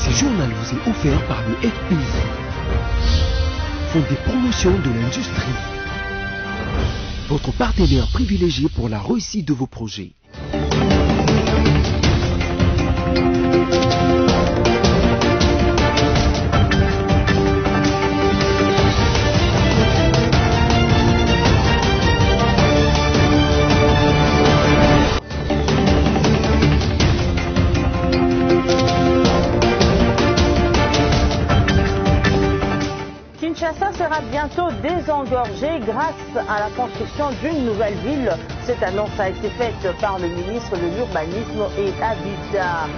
Ce journal vous est offert par le FPI, Fonds des promotions de l'industrie, votre partenaire privilégié pour la réussite de vos projets. Kinshasa sera bientôt désengorgée grâce à la construction d'une nouvelle ville. Cette annonce a été faite par le ministre de l'Urbanisme et Habitat.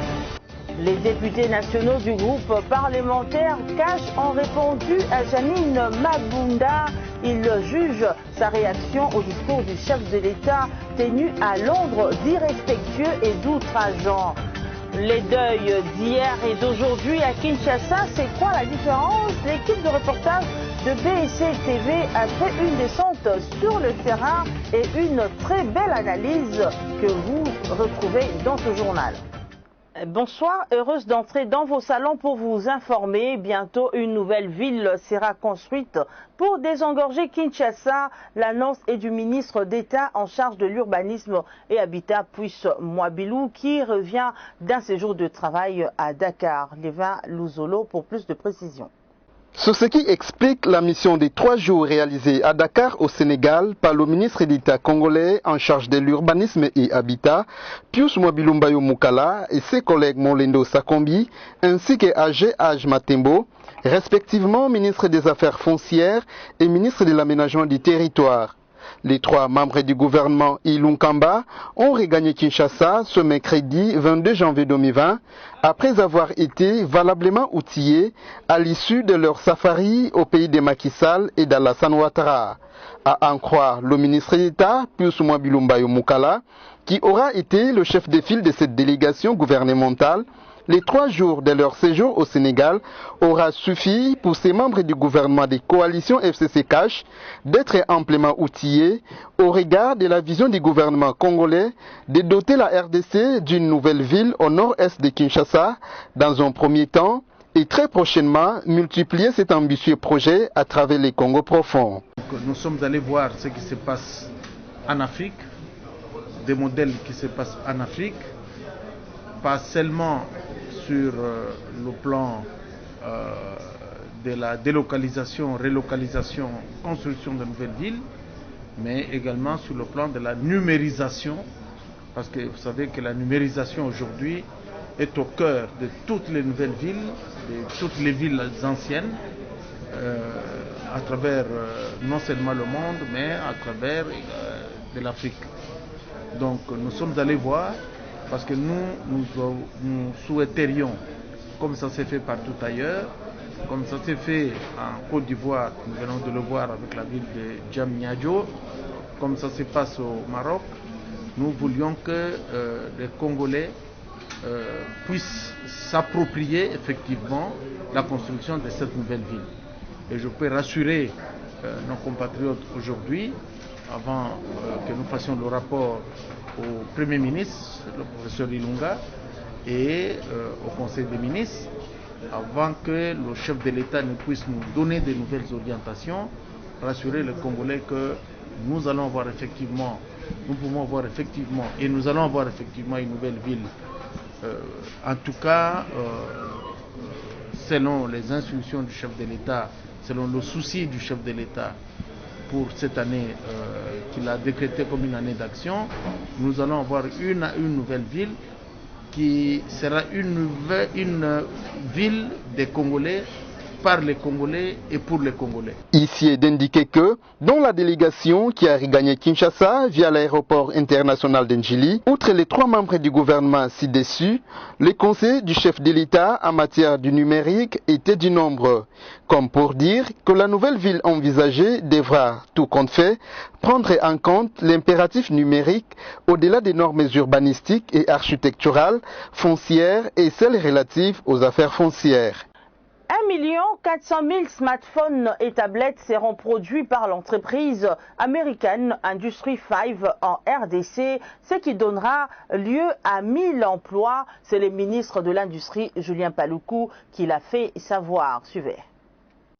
Les députés nationaux du groupe parlementaire Cash ont répondu à Janine Mabunda. Ils jugent sa réaction au discours du chef de l'État tenu à Londres d'irrespectueux et d'outrageant. Les deuils d'hier et d'aujourd'hui à Kinshasa, c'est quoi la différence? L'équipe de reportage de BEC TV a fait une descente sur le terrain et une très belle analyse que vous retrouvez dans ce journal. Bonsoir, heureuse d'entrer dans vos salons pour vous informer. Bientôt, une nouvelle ville sera construite pour désengorger Kinshasa. L'annonce est du ministre d'État en charge de l'urbanisme et habitat, Puisse Mwabilou, qui revient d'un séjour de travail à Dakar. Lévin Louzolo pour plus de précisions. C'est ce qui explique la mission des 3 jours réalisée à Dakar au Sénégal par le ministre d'État congolais en charge de l'urbanisme et habitat, Pius Mwabilou Mbayo Mukala, et ses collègues Molendo Sakombi, ainsi que Age Matembo, respectivement ministre des Affaires foncières et ministre de l'aménagement du territoire. Les 3 membres du gouvernement Ilunkamba ont regagné Kinshasa ce mercredi 22 janvier 2020 après avoir été valablement outillés à l'issue de leur safari au pays de Macky Sall et d'Alassane Ouattara. À en croire le ministre d'État, Pius Mwabilou Mbayo Mukala, qui aura été le chef de file de cette délégation gouvernementale, les 3 jours de leur séjour au Sénégal aura suffi pour ces membres du gouvernement des coalitions FCC Cash d'être amplement outillés au regard de la vision du gouvernement congolais de doter la RDC d'une nouvelle ville au nord-est de Kinshasa dans un premier temps et très prochainement multiplier cet ambitieux projet à travers les Congo profonds. Nous sommes allés voir ce qui se passe en Afrique, des modèles qui se passent en Afrique, pas seulement sur le plan de la délocalisation, relocalisation, construction de nouvelles villes, mais également sur le plan de la numérisation, parce que vous savez que la numérisation aujourd'hui est au cœur de toutes les nouvelles villes, de toutes les villes anciennes, à travers non seulement le monde, mais à travers de l'Afrique. Donc nous sommes allés voir, parce que nous souhaiterions, comme ça s'est fait partout ailleurs, comme ça s'est fait en Côte d'Ivoire, nous venons de le voir avec la ville de Djamnyadjo, comme ça se passe au Maroc, nous voulions que les Congolais puissent s'approprier effectivement la construction de cette nouvelle ville. Et je peux rassurer nos compatriotes aujourd'hui, avant que nous fassions le rapport au Premier ministre, le professeur Ilunga, et au Conseil des ministres, avant que le chef de l'État ne puisse nous donner de nouvelles orientations, rassurer les Congolais que nous allons avoir effectivement, nous pouvons avoir effectivement, et nous allons avoir effectivement une nouvelle ville, en tout cas, selon les instructions du chef de l'État, selon le souci du chef de l'État, pour cette année qu'il a décrété comme une année d'action, nous allons avoir une nouvelle ville qui sera une ville des Congolais, par les Congolais et pour les Congolais. Ici est d'indiquer que, dans la délégation qui a regagné Kinshasa via l'aéroport international d'Ndjili, outre les 3 membres du gouvernement ci-dessus, les conseillers du chef de l'État en matière du numérique étaient du nombre, comme pour dire que la nouvelle ville envisagée devra, tout compte fait, prendre en compte l'impératif numérique au-delà des normes urbanistiques et architecturales, foncières et celles relatives aux affaires foncières. Un 1,4 million smartphones et tablettes seront produits par l'entreprise américaine Industry 5 en RDC, ce qui donnera lieu à 1000 emplois. C'est le ministre de l'Industrie, Julien Paluku, qui l'a fait savoir. Suivez.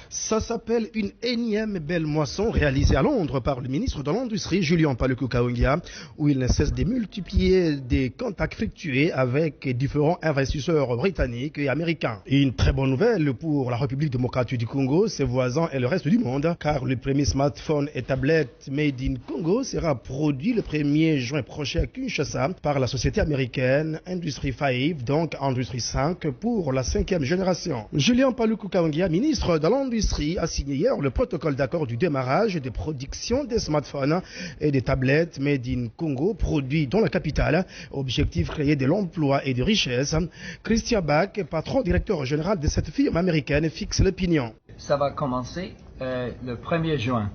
Ça s'appelle une énième belle moisson réalisée à Londres par le ministre de l'Industrie, Julien Paluku Kahongya, où il ne cesse de multiplier des contacts fructueux avec différents investisseurs britanniques et américains. Et une très bonne nouvelle pour la République démocratique du Congo, ses voisins et le reste du monde, car le premier smartphone et tablette Made in Congo sera produit le 1er juin prochain à Kinshasa par la société américaine Industry 5, donc Industry 5 pour la 5e génération. Julien Paluku Kahongya, ministre de l'Industrie, a signé hier le protocole d'accord du démarrage des productions des smartphones et des tablettes Made in Congo produits dans la capitale. Objectif créer de l'emploi et de richesse. Christian Bach, patron directeur général de cette firme américaine, fixe l'opinion. Ça va commencer le 1er juin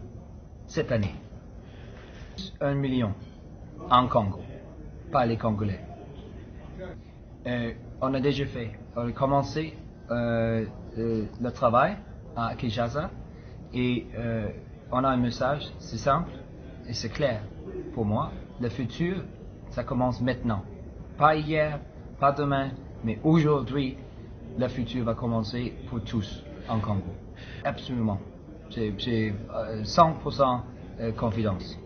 cette année. 1 million en Congo, pas les Congolais. On a déjà fait, on a commencé le travail à Kinshasa et on a un message, c'est simple et c'est clair pour moi. Le futur, ça commence maintenant. Pas hier, pas demain, mais aujourd'hui, le futur va commencer pour tous en Congo. Absolument. J'ai 100% confiance.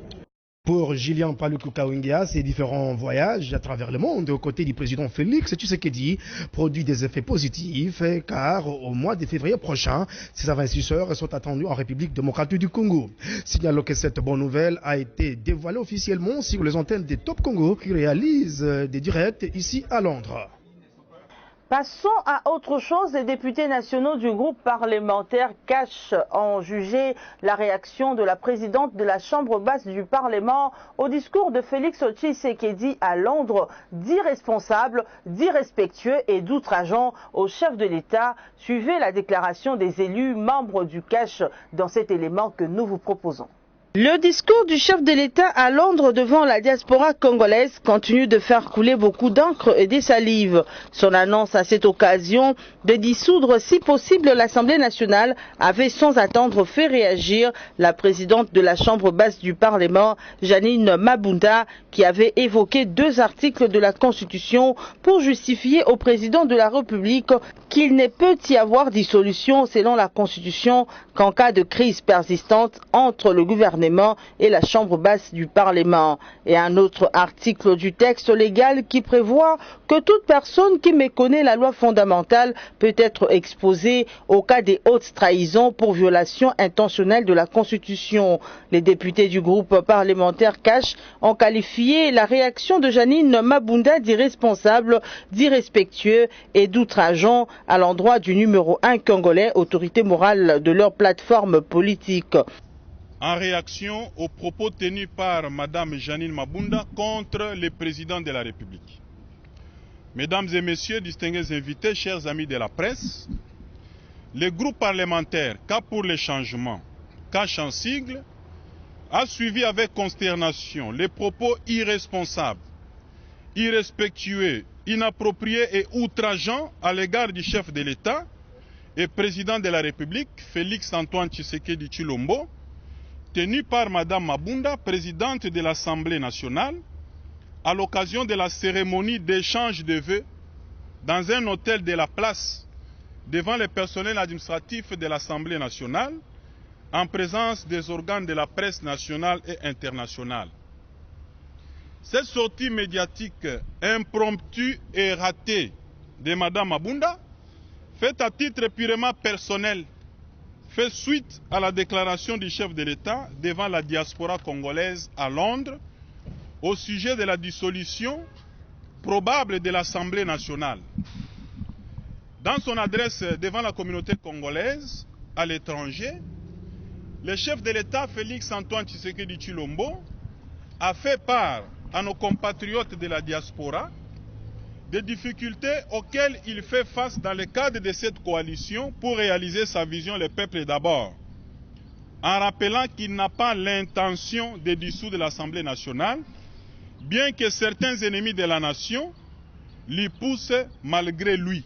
Pour Julien Paluku Kahongya, ces différents voyages à travers le monde aux côtés du président Félix Tshisekedi produisent des effets positifs car au mois de février prochain, ces investisseurs sont attendus en République démocratique du Congo. Signalons que cette bonne nouvelle a été dévoilée officiellement sur les antennes des Top Congo qui réalisent des directs ici à Londres. Passons à autre chose. Les députés nationaux du groupe parlementaire CACH ont jugé la réaction de la présidente de la Chambre basse du Parlement au discours de Félix Tshisekedi à Londres d'irresponsable, d'irrespectueux et d'outrageant au chef de l'État. Suivez la déclaration des élus membres du CACH dans cet élément que nous vous proposons. Le discours du chef de l'État à Londres devant la diaspora congolaise continue de faire couler beaucoup d'encre et des salives. Son annonce à cette occasion de dissoudre si possible l'Assemblée nationale avait sans attendre fait réagir la présidente de la Chambre basse du Parlement, Janine Mabunda, qui avait évoqué 2 articles de la Constitution pour justifier au président de la République qu'il ne peut y avoir dissolution selon la Constitution qu'en cas de crise persistante entre le gouvernement et la Chambre basse du Parlement. Et un autre article du texte légal qui prévoit que toute personne qui méconnaît la loi fondamentale peut être exposée au cas des hautes trahisons pour violation intentionnelle de la Constitution. Les députés du groupe parlementaire CACH ont qualifié la réaction de Janine Mabunda d'irresponsable, d'irrespectueux et d'outrageant à l'endroit du numéro 1 congolais, autorité morale de leur plateforme politique. En réaction aux propos tenus par Mme Janine Mabunda contre le président de la République. Mesdames et messieurs, distingués invités, chers amis de la presse, le groupe parlementaire Cap pour les changements, CACH en sigle, a suivi avec consternation les propos irresponsables, irrespectueux, inappropriés et outrageants à l'égard du chef de l'État et président de la République, Félix Antoine Tshisekedi Tshilombo, tenu par Mme Mabunda, présidente de l'Assemblée nationale, à l'occasion de la cérémonie d'échange de vœux dans un hôtel de la place devant le personnel administratif de l'Assemblée nationale, en présence des organes de la presse nationale et internationale. Cette sortie médiatique impromptue et ratée de Mme Mabunda, faite à titre purement personnel, fait suite à la déclaration du chef de l'État devant la diaspora congolaise à Londres au sujet de la dissolution probable de l'Assemblée nationale. Dans son adresse devant la communauté congolaise à l'étranger, le chef de l'État Félix Antoine Tshisekedi Tshilombo a fait part à nos compatriotes de la diaspora des difficultés auxquelles il fait face dans le cadre de cette coalition pour réaliser sa vision le peuple d'abord, en rappelant qu'il n'a pas l'intention de dissoudre l'Assemblée nationale, bien que certains ennemis de la nation l'y poussent malgré lui.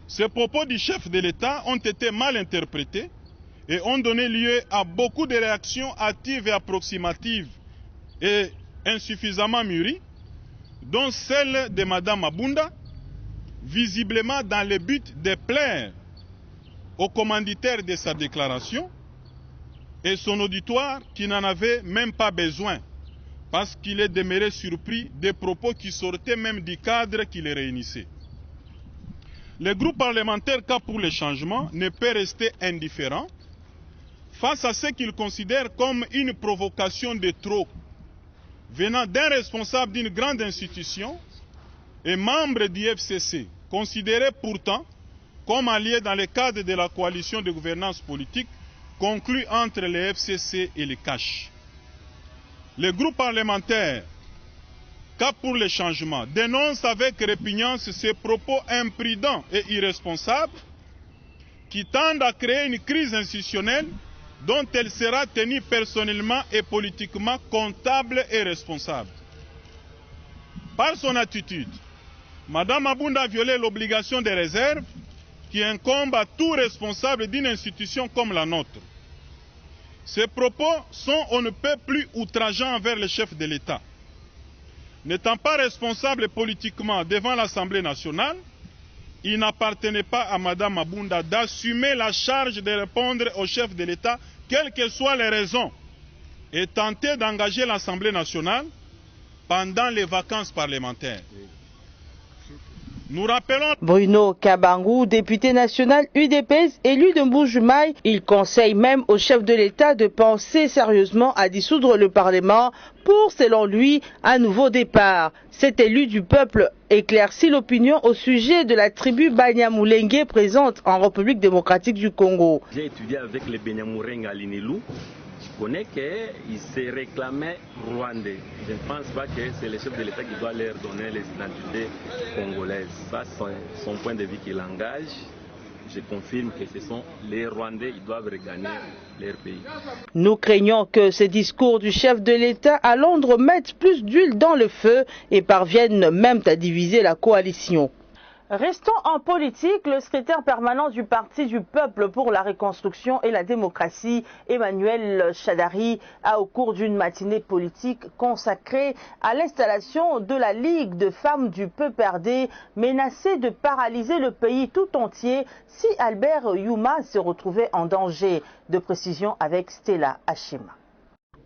Ces propos du chef de l'État ont été mal interprétés et ont donné lieu à beaucoup de réactions hâtives et approximatives et insuffisamment mûries, dont celle de Mme Mabunda, visiblement dans le but de plaire au commanditaire de sa déclaration et son auditoire qui n'en avait même pas besoin, parce qu'il est demeuré surpris des propos qui sortaient même du cadre qui les réunissait. Le groupe parlementaire Cap pour le changement ne peut rester indifférent face à ce qu'il considère comme une provocation de trop venant d'un responsable d'une grande institution et membre du FCC, considéré pourtant comme allié dans le cadre de la coalition de gouvernance politique conclue entre le FCC et le CACH. Le groupe parlementaire Cap pour le changement dénonce avec répugnance ces propos imprudents et irresponsables qui tendent à créer une crise institutionnelle dont elle sera tenue personnellement et politiquement comptable et responsable. Par son attitude, Mme Mabunda a violé l'obligation de réserve qui incombe à tout responsable d'une institution comme la nôtre. Ces propos sont on ne peut plus outrageants envers le chef de l'État. N'étant pas responsable politiquement devant l'Assemblée nationale, il n'appartenait pas à Mme Mabunda d'assumer la charge de répondre au chef de l'État, quelles que soient les raisons, et tenter d'engager l'Assemblée nationale pendant les vacances parlementaires. Nous rappelons Bruno Kabangou, député national UDPS, élu de Mbujimaï, il conseille même au chef de l'État de penser sérieusement à dissoudre le Parlement pour, selon lui, un nouveau départ. Cet élu du peuple éclaircit l'opinion au sujet de la tribu Banyamulenge présente en République démocratique du Congo. J'ai étudié avec les Banyamulenge à l'Inilou. Je connais qu'ils se réclamaient rwandais. Je ne pense pas que c'est le chef de l'État qui doit leur donner les identités congolaises. Ça, c'est son point de vue qui l'engage. Je confirme que ce sont les Rwandais qui doivent regagner leur pays. Nous craignons que ces discours du chef de l'État à Londres mettent plus d'huile dans le feu et parviennent même à diviser la coalition. Restons en politique, le secrétaire permanent du Parti du Peuple pour la Reconstruction et la Démocratie, Emmanuel Chadari, a au cours d'une matinée politique consacrée à l'installation de la Ligue de femmes du PPRD, menacée de paralyser le pays tout entier si Albert Youma se retrouvait en danger. De précision avec Stella Hachima.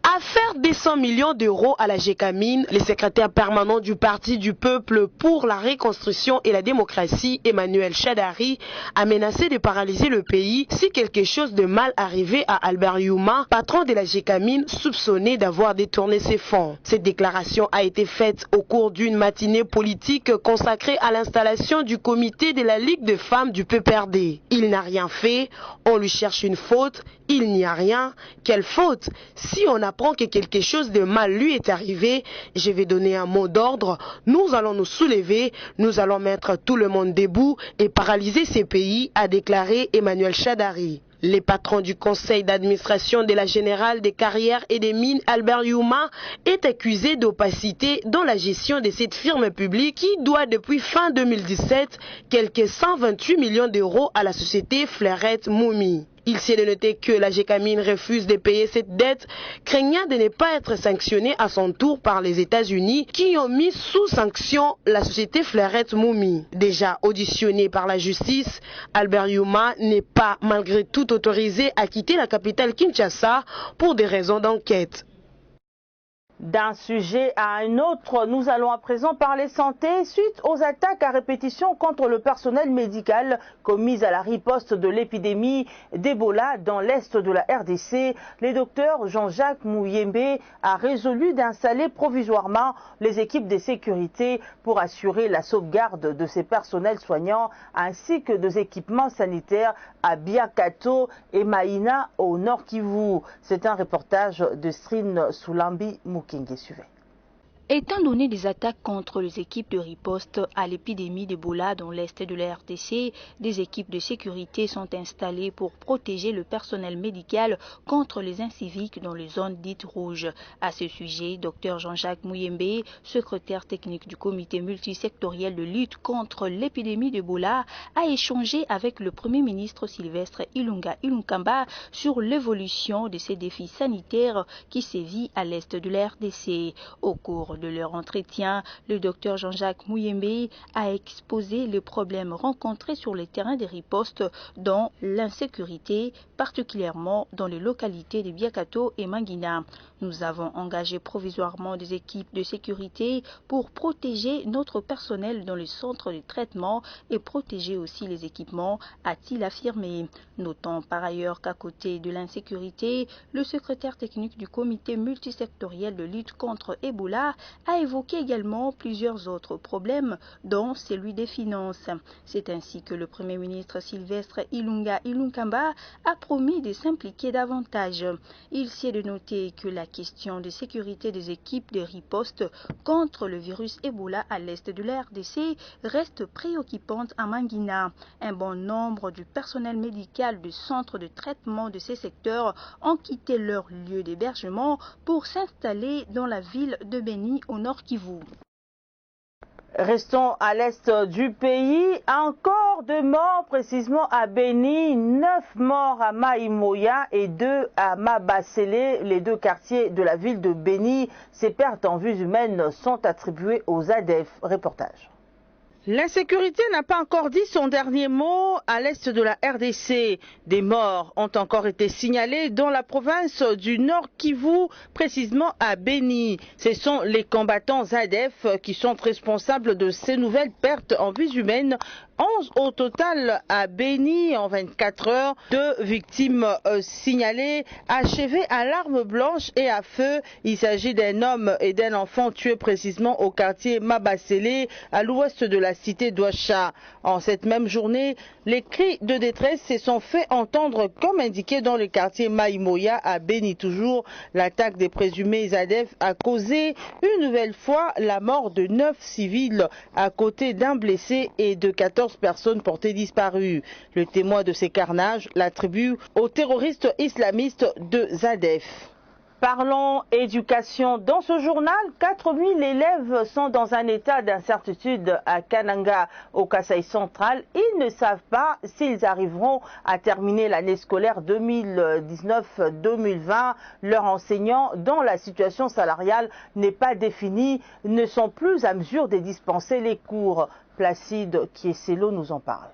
Affaire des 100 millions d'euros à la GECAMINE, le secrétaire permanent du Parti du Peuple pour la Reconstruction et la Démocratie, Emmanuel Chadari, a menacé de paralyser le pays si quelque chose de mal arrivait à Albert Youma, patron de la GECAMINE, soupçonné d'avoir détourné ses fonds. Cette déclaration a été faite au cours d'une matinée politique consacrée à l'installation du comité de la Ligue de femmes du PPRD. Il n'a rien fait, on lui cherche une faute, il n'y a rien. Quelle faute? Si on apprend que quelque chose de mal lui est arrivé, je vais donner un mot d'ordre, nous allons nous soulever, nous allons mettre tout le monde debout et paralyser ces pays, a déclaré Emmanuel Chadari. Les patrons du conseil d'administration de la Générale des carrières et des mines, Albert Youma, est accusé d'opacité dans la gestion de cette firme publique qui doit depuis fin 2017 quelques 128 millions d'euros à la société Fleurette Moumi. Il s'est de noter que la GECAMINE refuse de payer cette dette, craignant de ne pas être sanctionnée à son tour par les États-Unis qui ont mis sous sanction la société Fleurette Moumi. Déjà auditionné par la justice, Albert Youma n'est pas malgré tout autorisé à quitter la capitale Kinshasa pour des raisons d'enquête. D'un sujet à un autre, nous allons à présent parler santé suite aux attaques à répétition contre le personnel médical commises à la riposte de l'épidémie d'Ebola dans l'est de la RDC. Le docteur Jean-Jacques Mouyembe a résolu d'installer provisoirement les équipes de sécurité pour assurer la sauvegarde de ces personnels soignants ainsi que des équipements sanitaires à Biakato et Maïna au Nord Kivu. C'est un reportage de Strine Soulambi Mouké. Étant donné des attaques contre les équipes de riposte à l'épidémie d'Ebola dans l'est de la RDC, des équipes de sécurité sont installées pour protéger le personnel médical contre les inciviques dans les zones dites rouges. À ce sujet, Dr Jean-Jacques Mouyembe, secrétaire technique du comité multisectoriel de lutte contre l'épidémie d'Ebola, a échangé avec le Premier ministre Sylvestre Ilunga Ilunkamba sur l'évolution de ces défis sanitaires qui sévit à l'est de la RDC. Au cours de leur entretien, le docteur Jean-Jacques Mouyembe a exposé les problèmes rencontrés sur les terrains des ripostes dans l'insécurité, particulièrement dans les localités de Biakato et Mangina. Nous avons engagé provisoirement des équipes de sécurité pour protéger notre personnel dans les centres de traitement et protéger aussi les équipements, a-t-il affirmé. Notons par ailleurs qu'à côté de l'insécurité, le secrétaire technique du comité multisectoriel de lutte contre Ebola a évoqué également plusieurs autres problèmes, dont celui des finances. C'est ainsi que le Premier ministre Sylvestre Ilunga Ilunkamba a promis de s'impliquer davantage. Il s'y de noter que la question de sécurité des équipes de riposte contre le virus Ebola à l'est de la RDC reste préoccupante à Mangina. Un bon nombre du personnel médical du centre de traitement de ces secteurs ont quitté leur lieu d'hébergement pour s'installer dans la ville de Beni au nord Kivu. Restons à l'est du pays. Encore 2 morts, précisément à Beni, 9 morts à Maïmoya et 2 à Mabasele, les 2 quartiers de la ville de Beni. Ces pertes en vies humaines sont attribuées aux ADF. Reportage. L'insécurité n'a pas encore dit son dernier mot à l'est de la RDC. Des morts ont encore été signalés dans la province du Nord Kivu, précisément à Beni. Ce sont les combattants ADF qui sont responsables de ces nouvelles pertes en vies humaines. 11 au total à Beni en 24 heures. 2 victimes signalées, achevées à l'arme blanche et à feu. Il s'agit d'un homme et d'un enfant tués précisément au quartier Mabasele, à l'ouest de la cité d'Ouacha. En cette même journée, les cris de détresse se sont fait entendre comme indiqué dans le quartier Maïmoya à Beni toujours. L'attaque des présumés ADF a causé une nouvelle fois la mort de 9 civils à côté d'un blessé et de 14 personnes portées disparues. Le témoin de ces carnages l'attribue aux terroristes islamistes de ZADF. Parlons éducation. Dans ce journal, 4000 élèves sont dans un état d'incertitude à Kananga, au Kasaï central. Ils ne savent pas s'ils arriveront à terminer l'année scolaire 2019-2020. Leurs enseignants, dont la situation salariale n'est pas définie, ne sont plus à mesure de dispenser les cours. Placide Kieselo nous en parle.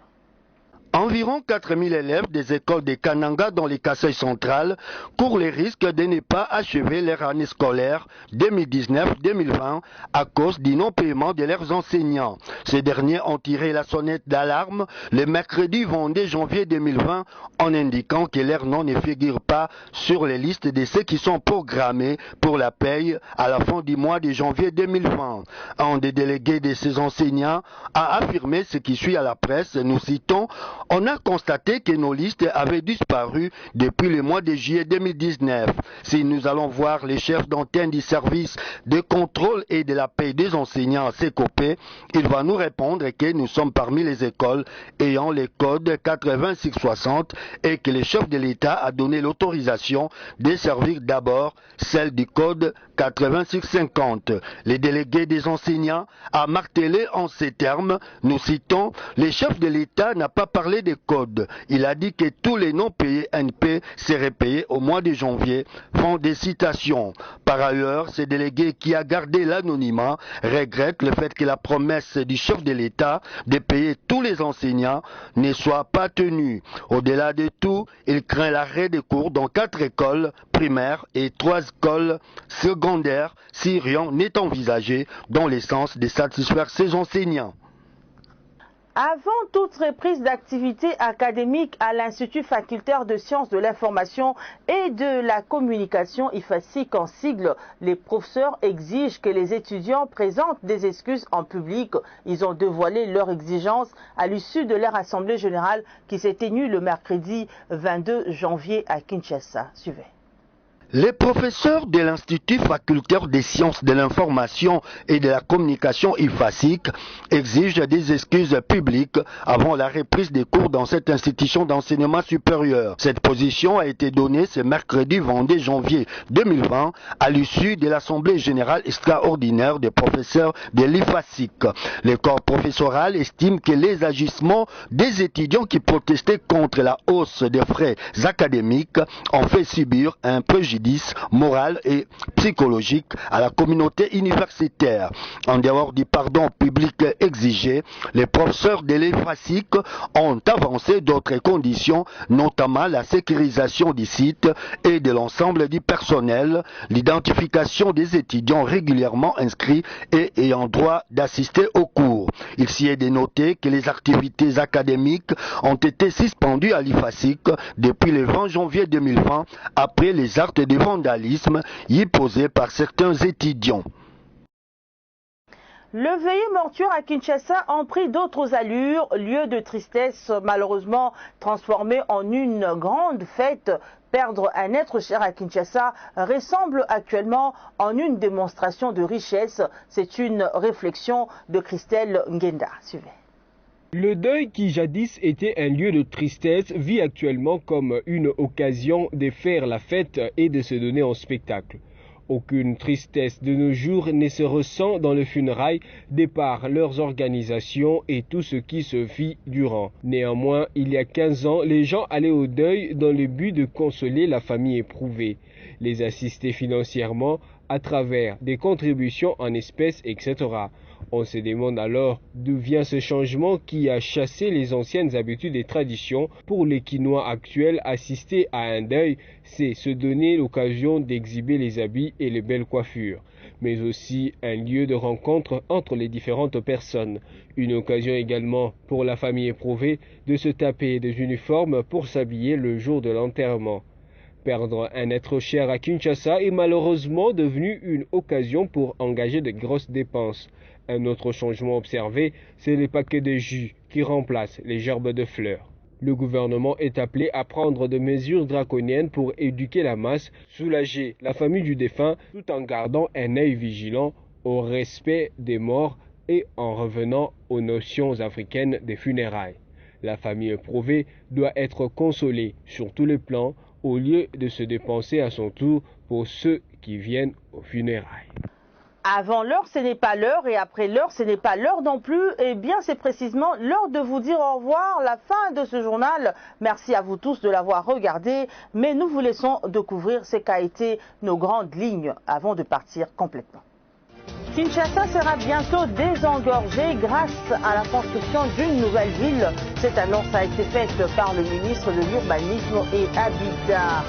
Environ 4000 élèves des écoles de Kananga dans les Kasaï centrales courent les risques de ne pas achever leur année scolaire 2019-2020 à cause du non-paiement de leurs enseignants. Ces derniers ont tiré la sonnette d'alarme le mercredi 22 janvier 2020 en indiquant que leur nom ne figure pas sur les listes de ceux qui sont programmés pour la paye à la fin du mois de janvier 2020. Un des délégués de ces enseignants a affirmé ce qui suit à la presse, nous citons: on a constaté que nos listes avaient disparu depuis le mois de juillet 2019. Si nous allons voir les chefs d'antenne du service de contrôle et de la paie des enseignants à CECOPE, il va nous répondre que nous sommes parmi les écoles ayant les codes 8660 et que le chef de l'État a donné l'autorisation de servir d'abord celle du code 8650. Les délégués des enseignants a martelé en ces termes, nous citons: le chef de l'État n'a pas parlé des codes. Il a dit que tous les non-payés NP seraient payés au mois de janvier. Fin des citations. Par ailleurs, ce délégué qui a gardé l'anonymat regrette le fait que la promesse du chef de l'État de payer tous les enseignants ne soit pas tenue. Au-delà de tout, il craint l'arrêt des cours dans 4 écoles primaires et 3 écoles secondaires si rien n'est envisagé dans le sens de satisfaire ses enseignants. Avant toute reprise d'activité académique à l'Institut facultaire de sciences de l'information et de la communication, IFASIC en sigle, les professeurs exigent que les étudiants présentent des excuses en public. Ils ont dévoilé leurs exigences à l'issue de leur assemblée générale qui s'est tenue le mercredi 22 janvier à Kinshasa. Suivez. Les professeurs de l'Institut facultaire des sciences de l'information et de la communication IFASIC exigent des excuses publiques avant la reprise des cours dans cette institution d'enseignement supérieur. Cette position a été donnée ce mercredi 22 janvier 2020 à l'issue de l'Assemblée générale extraordinaire des professeurs de l'IFASIC. Le corps professoral estime que les agissements des étudiants qui protestaient contre la hausse des frais académiques ont fait subir un préjudice moral et psychologique à la communauté universitaire. En dehors du pardon public exigé, les professeurs de l'IFASIC ont avancé d'autres conditions, notamment la sécurisation du site et de l'ensemble du personnel, l'identification des étudiants régulièrement inscrits et ayant droit d'assister aux cours. Il s'y est de noter que les activités académiques ont été suspendues à l'IFASIC depuis le 20 janvier 2020 après les actes de vandalisme y posés par certains étudiants. Le veillé mortuaire à Kinshasa ont pris d'autres allures, lieu de tristesse malheureusement transformé en une grande fête. Perdre un être cher à Kinshasa ressemble actuellement en une démonstration de richesse. C'est une réflexion de Christelle Ngenda. Suivez. Le deuil qui jadis était un lieu de tristesse vit actuellement comme une occasion de faire la fête et de se donner en spectacle. Aucune tristesse de nos jours ne se ressent dans le funérail de par leurs organisations et tout ce qui se vit durant. Néanmoins, il y a 15 ans, les gens allaient au deuil dans le but de consoler la famille éprouvée, les assister financièrement à travers des contributions en espèces, etc. On se demande alors d'où vient ce changement qui a chassé les anciennes habitudes et traditions. Pour les Kinois actuels, assister à un deuil, c'est se donner l'occasion d'exhiber les habits et les belles coiffures, mais aussi un lieu de rencontre entre les différentes personnes. Une occasion également pour la famille éprouvée de se taper des uniformes pour s'habiller le jour de l'enterrement. Perdre un être cher à Kinshasa est malheureusement devenu une occasion pour engager de grosses dépenses. Un autre changement observé, c'est les paquets de jus qui remplacent les gerbes de fleurs. Le gouvernement est appelé à prendre des mesures draconiennes pour éduquer la masse, soulager la famille du défunt, tout en gardant un œil vigilant au respect des morts et en revenant aux notions africaines des funérailles. La famille éprouvée doit être consolée sur tous les plans, au lieu de se dépenser à son tour pour ceux qui viennent aux funérailles. Avant l'heure, ce n'est pas l'heure, et après l'heure, ce n'est pas l'heure non plus. Eh bien, c'est précisément l'heure de vous dire au revoir, la fin de ce journal. Merci à vous tous de l'avoir regardé, mais nous vous laissons découvrir ce qu'a été nos grandes lignes avant de partir complètement. Kinshasa sera bientôt désengorgée grâce à la construction d'une nouvelle ville. Cette annonce a été faite par le ministre de l'Urbanisme et Habitat.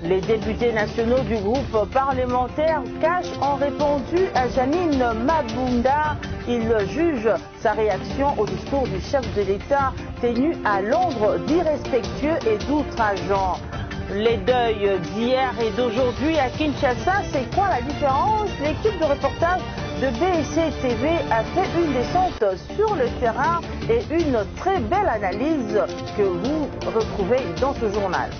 Les députés nationaux du groupe parlementaire Cash ont répondu à Janine Mabunda. Ils jugent sa réaction au discours du chef de l'État tenu à Londres d'irrespectueux et d'outrageant. Les deuils d'hier et d'aujourd'hui à Kinshasa, c'est quoi la différence? L'équipe de reportage de BEC TV a fait une descente sur le terrain et une très belle analyse que vous retrouvez dans ce journal.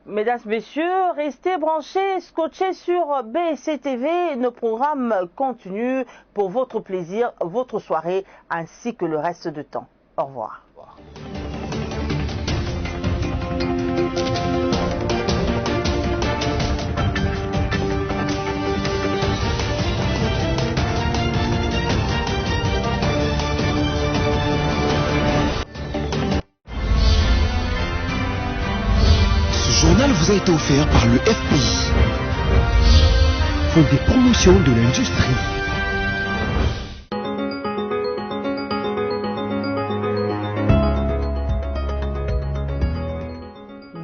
Mesdames, Messieurs, restez branchés, scotchés sur BEC TV. Nos programmes continuent pour votre plaisir, votre soirée, ainsi que le reste du temps. Au revoir. Ce journal vous a été offert par le FPI, Fonds des promotions de l'industrie.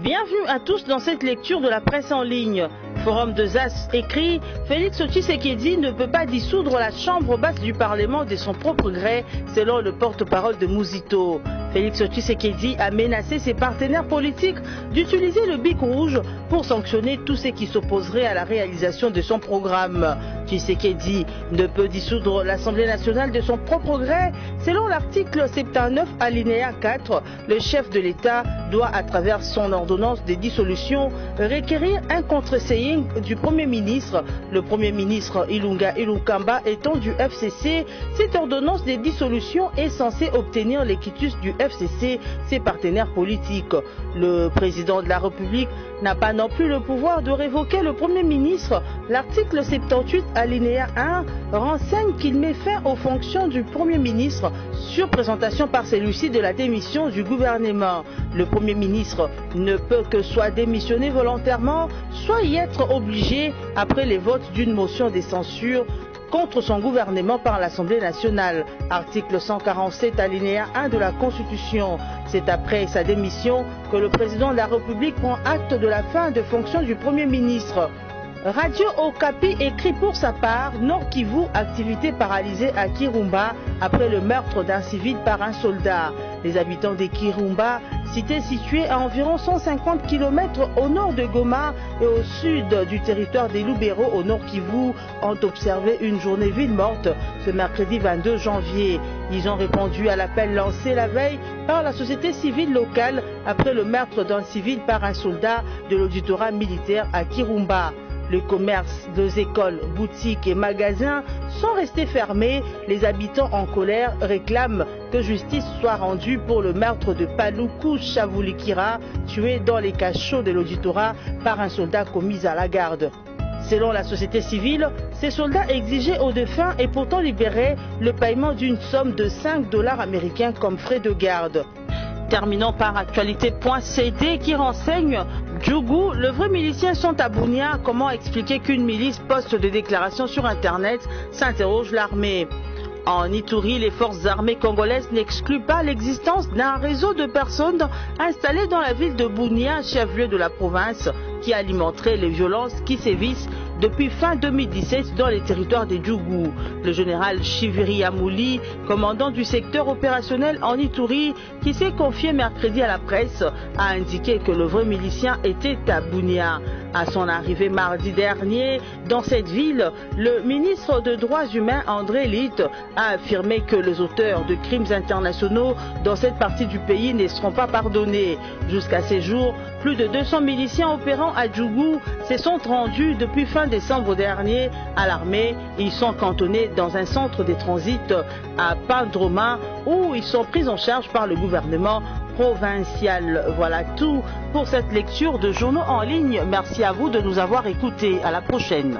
Bienvenue à tous dans cette lecture de la presse en ligne. Forum de ZAS écrit « Félix Tshisekedi ne peut pas dissoudre la chambre basse du Parlement de son propre gré » selon le porte-parole de Mouzito. Félix Tshisekedi a menacé ses partenaires politiques d'utiliser le bic rouge pour sanctionner tous ceux qui s'opposeraient à la réalisation de son programme. Tshisekedi ne peut dissoudre l'Assemblée nationale de son propre gré. Selon l'article 79 alinéa 4, le chef de l'État doit, à travers son ordonnance de dissolution, requérir un contre-saying du Premier ministre. Le Premier ministre Ilunga Ilukamba étant du FCC, cette ordonnance de dissolution est censée obtenir les quitus du FCC, ses partenaires politiques. Le président de la République n'a pas non plus le pouvoir de révoquer le Premier ministre. L'article 78 alinéa 1 renseigne qu'il met fin aux fonctions du Premier ministre sur présentation par celui-ci de la démission du gouvernement. Le Premier ministre ne peut que soit démissionner volontairement, soit y être obligé après les votes d'une motion de censure contre son gouvernement par l'Assemblée nationale. Article 147 alinéa 1 de la Constitution. C'est après sa démission que le président de la République prend acte de la fin de fonction du Premier ministre. Radio Okapi écrit pour sa part Nord Kivu, activité paralysée à Kirumba après le meurtre d'un civil par un soldat. Les habitants de Kirumba, cité située à environ 150 km au nord de Goma et au sud du territoire des Lubero au Nord Kivu, ont observé une journée ville morte ce mercredi 22 janvier. Ils ont répondu à l'appel lancé la veille par la société civile locale après le meurtre d'un civil par un soldat de l'auditorat militaire à Kirumba. Le commerce, les écoles, boutiques et magasins sont restés fermés. Les habitants en colère réclament que justice soit rendue pour le meurtre de Paluku Chavulikira, tué dans les cachots de l'auditorat par un soldat commis à la garde. Selon la société civile, ces soldats exigeaient aux défunts et pourtant libérés le paiement d'une somme de $5 américains comme frais de garde. Terminons par actualité.cd qui renseigne Djougou, le vrai milicien sont à Bunia. Comment expliquer qu'une milice poste des déclarations sur Internet, s'interroge l'armée. En Ituri, les forces armées congolaises n'excluent pas l'existence d'un réseau de personnes installées dans la ville de Bunia, chef-lieu de la province, qui alimenterait les violences qui sévissent depuis fin 2017 dans les territoires des Djougou. Le général Chiviri Amouli, commandant du secteur opérationnel en Ituri, qui s'est confié mercredi à la presse, a indiqué que le vrai milicien était à Bunia. À son arrivée mardi dernier dans cette ville, le ministre des Droits humains André Litt a affirmé que les auteurs de crimes internationaux dans cette partie du pays ne seront pas pardonnés. Jusqu'à ces jours, plus de 200 miliciens opérant à Djougou se sont rendus depuis fin décembre dernier à l'armée. Ils sont cantonnés dans un centre de transit à Pandroma où ils sont pris en charge par le gouvernement provincial. Voilà tout pour cette lecture de journaux en ligne. Merci à vous de nous avoir écoutés. À la prochaine.